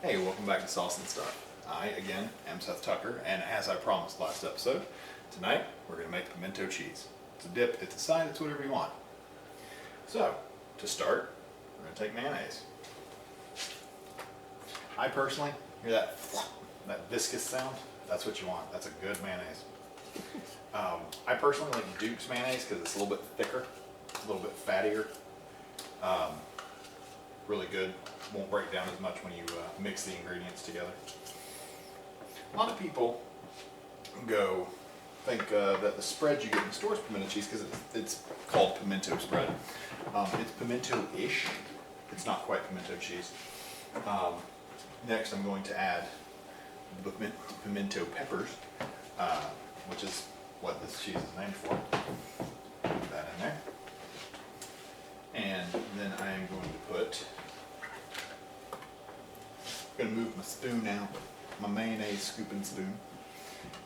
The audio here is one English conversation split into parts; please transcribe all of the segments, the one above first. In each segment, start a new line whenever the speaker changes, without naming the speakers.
Hey, welcome back to Sauce and Stuff. I, again, am Seth Tucker, and as I promised last episode, tonight we're going to make pimento cheese. It's a dip, it's a side, it's whatever you want. So, to start, we're going to take mayonnaise. I personally, hear that viscous sound? That's what you want. That's a good mayonnaise. I personally like Duke's mayonnaise because it's a little bit thicker, a little bit fattier. Really good. Won't break down as much when you mix the ingredients together. A lot of people think that the spread you get in the store is pimento cheese because it's called pimento spread. It's pimento-ish. It's not quite pimento cheese. Next I'm going to add the pimento peppers, which is what this cheese is named for. Put that in there. And then I am going to put, I'm going to move my spoon out, my mayonnaise scooping spoon.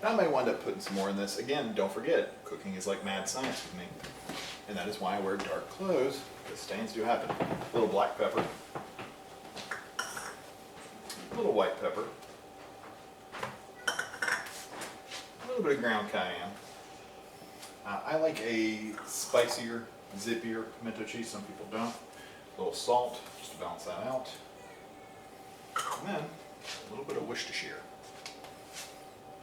I may wind up putting some more in this. Again, don't forget, cooking is like mad science with me. And that is why I wear dark clothes, because stains do happen. A little black pepper. A little white pepper. A little bit of ground cayenne. I like a spicier, zippier pimento cheese. Some people don't. A little salt, just to balance that out. And then a little bit of Worcestershire.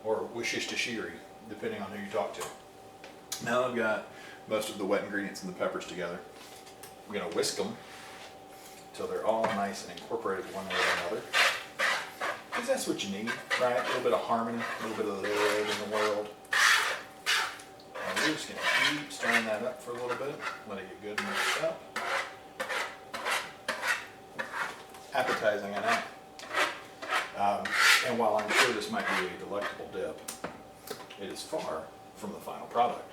Or Worcestershire, depending on who you talk to. Now I've got most of the wet ingredients and the peppers together. I'm going to whisk them until they're all nice and incorporated one way or another. Because that's what you need, right? A little bit of harmony, a little bit of love in the world. And we're just going to keep stirring that up for a little bit, let it get good and mixed up. Appetizing, I know. And while I'm sure this might be a delectable dip, it is far from the final product.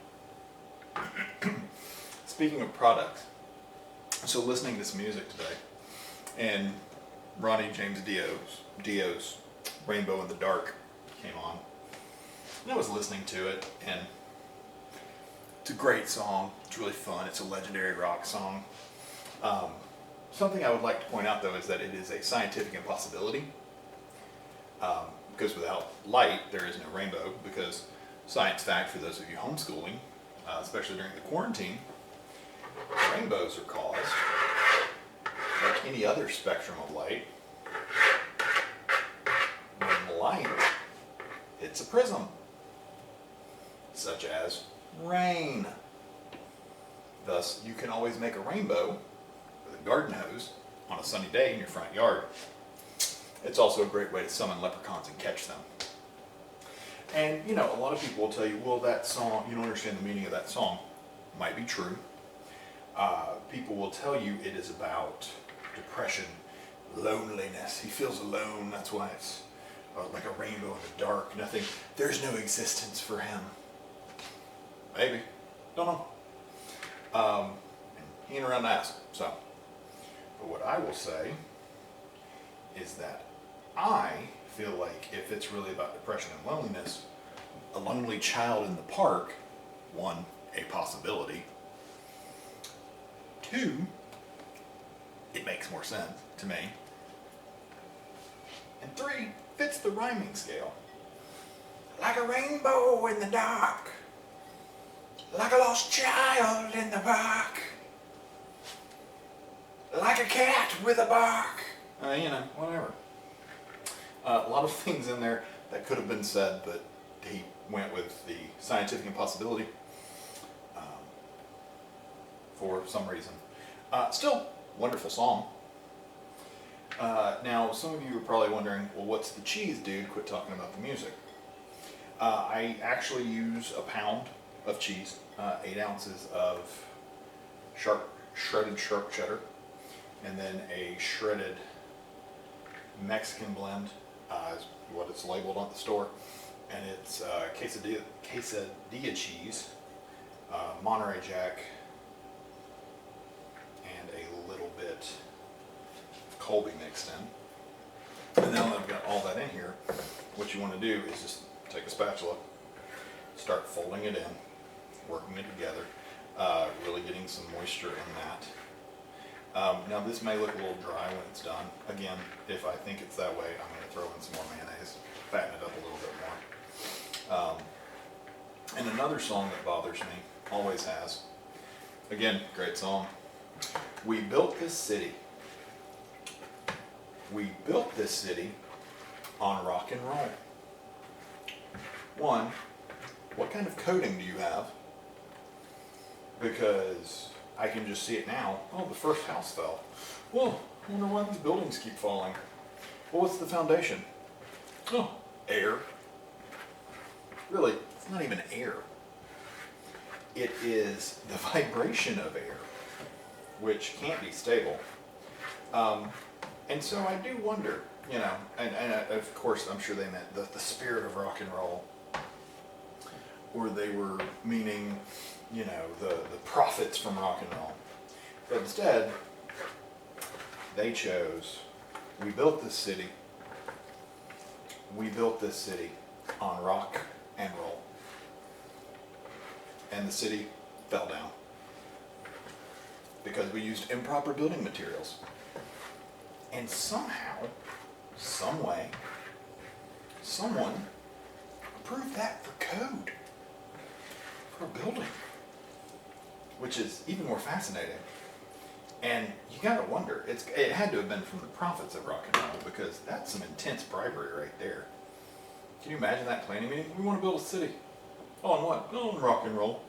Speaking of products, so listening to some music today, and Ronnie James Dio's Rainbow in the Dark came on, and I was listening to it, and it's a great song. It's really fun. It's a legendary rock song. Something I would like to point out, though, is that it is a scientific impossibility. Because without light, there is no rainbow. Because, science fact for those of you homeschooling, especially during the quarantine, rainbows are caused, like any other spectrum of light, when light hits a prism, such as rain. Thus, you can always make a rainbow with a garden hose on a sunny day in your front yard. It's also a great way to summon leprechauns and catch them. And, you know, a lot of people will tell you, well, that song, you don't understand the meaning of that song. Might be true. People will tell you it is about depression, loneliness. He feels alone, that's why it's like a rainbow in the dark. Nothing, there's no existence for him. Maybe. Don't know. And he ain't around to ask, so. But what I will say is that I feel like if it's really about depression and loneliness, a lonely child in the park, one, a possibility. Two, it makes more sense to me. And three, fits the rhyming scale. Like a rainbow in the dark, like a lost child in the park, like a cat with a bark. You know, whatever. A lot of things in there that could have been said, but he went with the scientific impossibility for some reason. Still, wonderful song. Now, some of you are probably wondering, well, what's the cheese, dude? Quit talking about the music. I actually use a pound of cheese, 8 ounces of shredded sharp cheddar, and then a shredded Mexican blend is what it's labeled on the store, and it's quesadilla cheese, Monterey Jack, and a little bit of Colby mixed in. And now that I've got all that in here, what you want to do is just take a spatula, start folding it in, working it together, really getting some moisture in that. Now this may look a little dry when it's done. Again, if I think it's that way, I'm going to throw in some more mayonnaise, fatten it up a little bit more. And another song that bothers me, always has, again, great song. We built this city. We built this city on rock and roll. One, what kind of coding do you have? Because I can just see it now. Oh, the first house fell. Well, I wonder why these buildings keep falling. Well, what's the foundation? Oh, air. Really, it's not even air. It is the vibration of air, which can't be stable. And so I do wonder, you know, and of course I'm sure they meant the spirit of rock and roll, or they were meaning, you know, the profits from rock and roll. But instead, they chose, we built this city on rock and roll. And the city fell down because we used improper building materials. And somehow, some way, someone approved that for code for a building, which is even more fascinating. And you gotta wonder, it had to have been from the profits of rock and roll, because that's some intense bribery right there. Can you imagine that planning meeting? We want to build a city. On what? On rock and roll.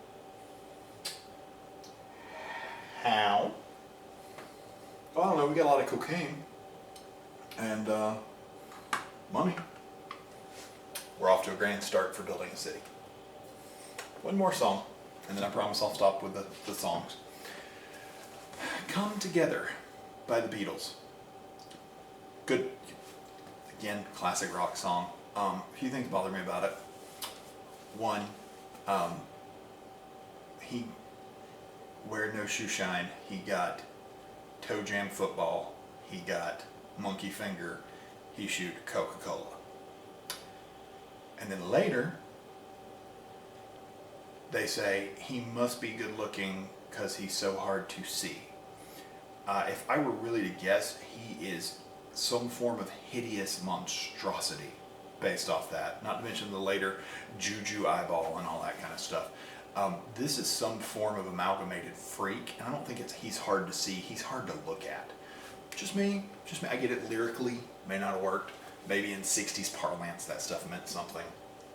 How? Well, I don't know, we got a lot of cocaine and money. We're off to a grand start for building a city. One more song, and then I promise I'll stop with the songs. Come Together by the Beatles. Good, again, classic rock song. A few things bother me about it. One, he wear no shoe shine. He got toe jam football. He got monkey finger. He shoot Coca-Cola. And then later, they say he must be good looking because he's so hard to see. If I were really to guess, he is some form of hideous monstrosity based off that. Not to mention the later juju eyeball and all that kind of stuff. This is some form of amalgamated freak, and I don't think he's hard to see. He's hard to look at. Just me. I get it lyrically. May not have worked. Maybe in 60s parlance that stuff meant something.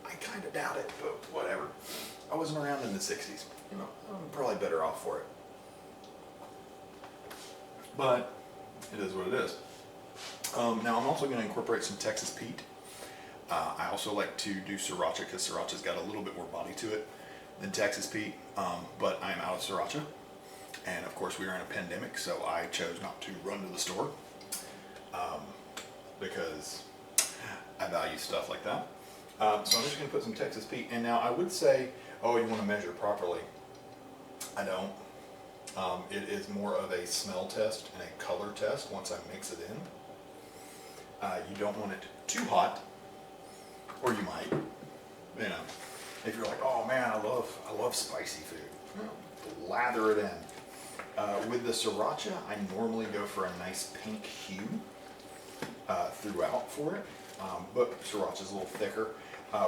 I kind of doubt it, but whatever. I wasn't around in the 60s. You know, I'm probably better off for it. But it is what it is. Now I'm also going to incorporate some Texas Pete. I also like to do Sriracha because Sriracha's got a little bit more body to it than Texas Pete, but I'm out of Sriracha. And of course we are in a pandemic, so I chose not to run to the store because I value stuff like that. So I'm just going to put some Texas Pete. And now I would say, oh, you want to measure properly. I don't. It is more of a smell test and a color test once I mix it in. You don't want it too hot, or you might, you know, if you're like, oh man, I love spicy food, lather it in. With the Sriracha, I normally go for a nice pink hue throughout for it, but Sriracha's a little thicker.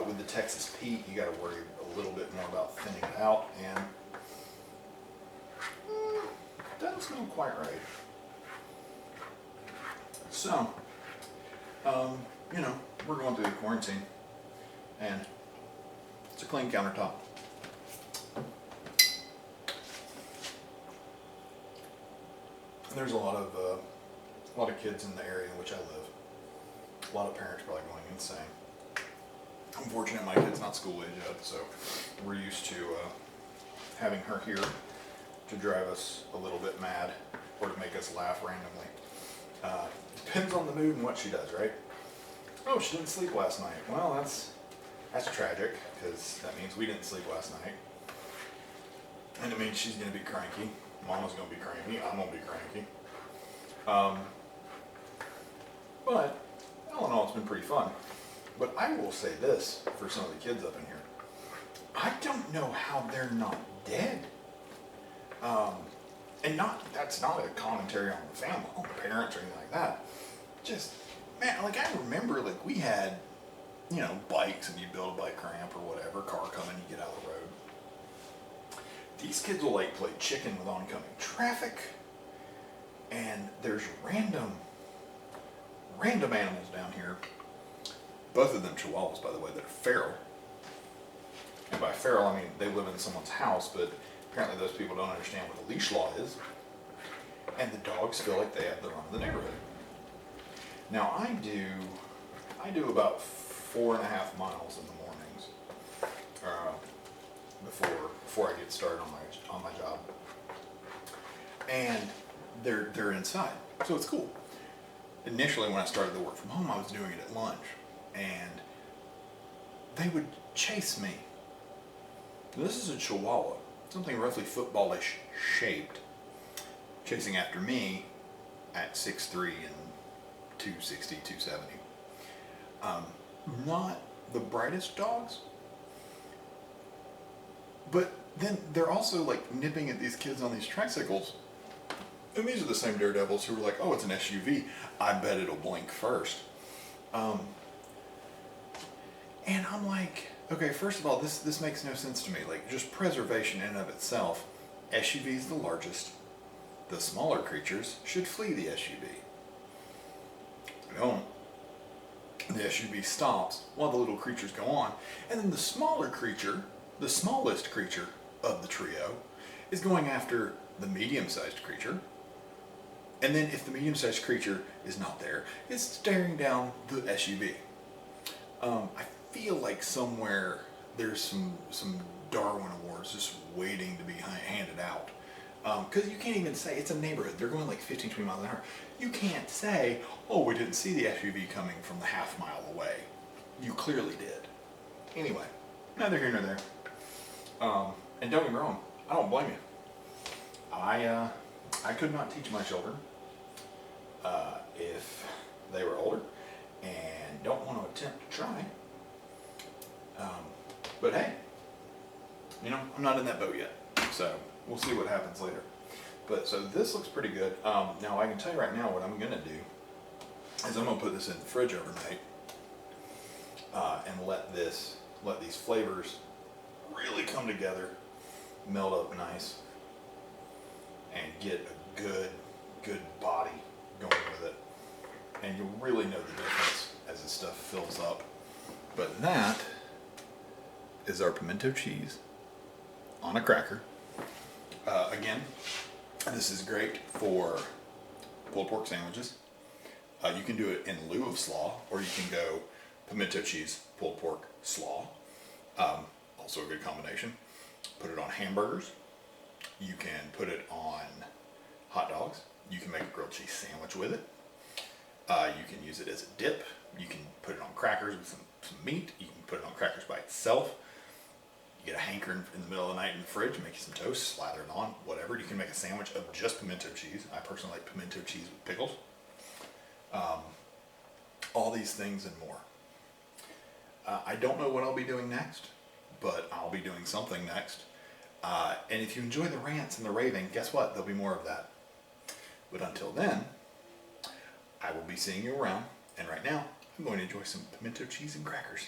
With the Texas Pete, you got to worry a little bit more about thinning it out, and doesn't smell quite right. So, you know, we're going through the quarantine, and it's a clean countertop. There's a lot of kids in the area in which I live. A lot of parents probably going insane. I'm fortunate my kid's not school age yet, so we're used to having her here to drive us a little bit mad or to make us laugh randomly. Depends on the mood and what she does, right? Oh, she didn't sleep last night. Well, that's tragic, because that means we didn't sleep last night. And it means she's going to be cranky. Mama's going to be cranky. I'm going to be cranky. But all in all, it's been pretty fun. But I will say this for some of the kids up in here. I don't know how they're not dead. And that's not a commentary on the family, on the parents or anything like that. Just, man, like I remember like we had, bikes and you build a bike ramp or whatever, car coming, you get out of the road. These kids will like play chicken with oncoming traffic, and there's random animals down here. Both of them chihuahuas, by the way, that are feral. And by feral, I mean they live in someone's house, but apparently those people don't understand what a leash law is. And the dogs feel like they have the run of the neighborhood. Now I do about 4.5 miles in the mornings before I get started on my job. And they're inside, so it's cool. Initially, when I started the work from home, I was doing it at lunch, and they would chase me. This is a Chihuahua, something roughly footballish shaped, chasing after me at 6'3" and 260, 270. Not the brightest dogs, but then they're also like nipping at these kids on these tricycles. And these are the same daredevils who were like, oh, it's an SUV. I bet it'll blink first. And I'm like, okay, first of all, this makes no sense to me. Like, just preservation in and of itself. SUV is the largest. The smaller creatures should flee the SUV. They don't. The SUV stops while the little creatures go on. And then the smaller creature, the smallest creature of the trio, is going after the medium-sized creature. And then if the medium-sized creature is not there, it's staring down the SUV. I feel like somewhere there's some Darwin Awards just waiting to be handed out. Because you can't even say, it's a neighborhood, they're going like 15, 20 miles an hour. You can't say, oh, we didn't see the SUV coming from the half mile away. You clearly did. Anyway, neither here nor there. And don't get me wrong, I don't blame you. I could not teach my children if they were older and don't want to attempt to try. But hey, I'm not in that boat yet, so we'll see what happens later. But so this looks pretty good. Now I can tell you right now what I'm gonna do is I'm gonna put this in the fridge overnight and let these flavors really come together, melt up nice, and get a good body going with it. And you'll really know the difference as this stuff fills up. But that is our pimento cheese on a cracker. Again, this is great for pulled pork sandwiches. You can do it in lieu of slaw, or you can go pimento cheese, pulled pork, slaw. Also a good combination. Put it on hamburgers. You can put it on hot dogs. You can make a grilled cheese sandwich with it. You can use it as a dip. You can put it on crackers with some meat. You can put it on crackers by itself. You get a hanker in the middle of the night in the fridge, make you some toast, slather it on, whatever. You can make a sandwich of just pimento cheese. I personally like pimento cheese with pickles. All these things and more. I don't know what I'll be doing next, but I'll be doing something next. And if you enjoy the rants and the raving, guess what? There'll be more of that. But until then, I will be seeing you around. And right now, I'm going to enjoy some pimento cheese and crackers.